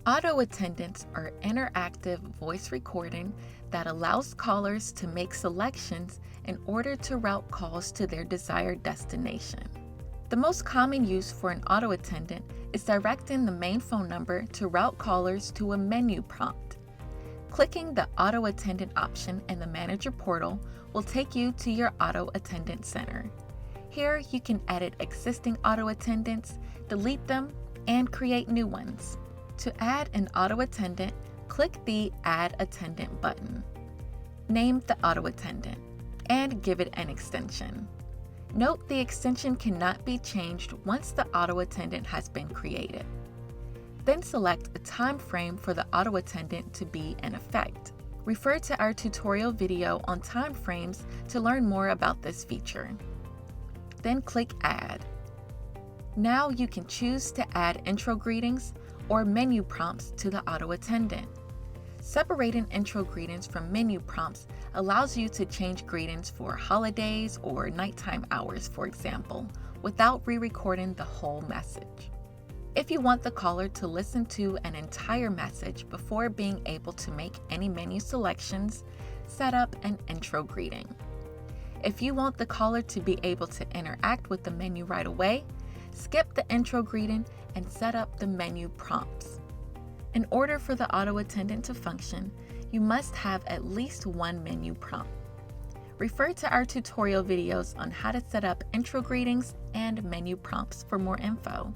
Auto attendants are interactive voice recording that allows callers to make selections in order to route calls to their desired destination. The most common use for an auto attendant is directing the main phone number to route callers to a menu prompt. Clicking the Auto Attendant option in the Manager portal will take you to your Auto Attendant Center. Here you can edit existing auto attendants, delete them, and create new ones. To add an auto attendant, click the Add Attendant button. Name the auto attendant and give it an extension. Note the extension cannot be changed once the auto attendant has been created. Then select a time frame for the auto attendant to be in effect. Refer to our tutorial video on time frames to learn more about this feature. Then click Add. Now you can choose to add intro greetings or menu prompts to the auto attendant. Separating intro greetings from menu prompts allows you to change greetings for holidays or nighttime hours, for example, without re-recording the whole message. If you want the caller to listen to an entire message before being able to make any menu selections, set up an intro greeting. If you want the caller to be able to interact with the menu right away, skip the intro greeting and set up the menu prompts. In order for the auto attendant to function, you must have at least one menu prompt. Refer to our tutorial videos on how to set up intro greetings and menu prompts for more info.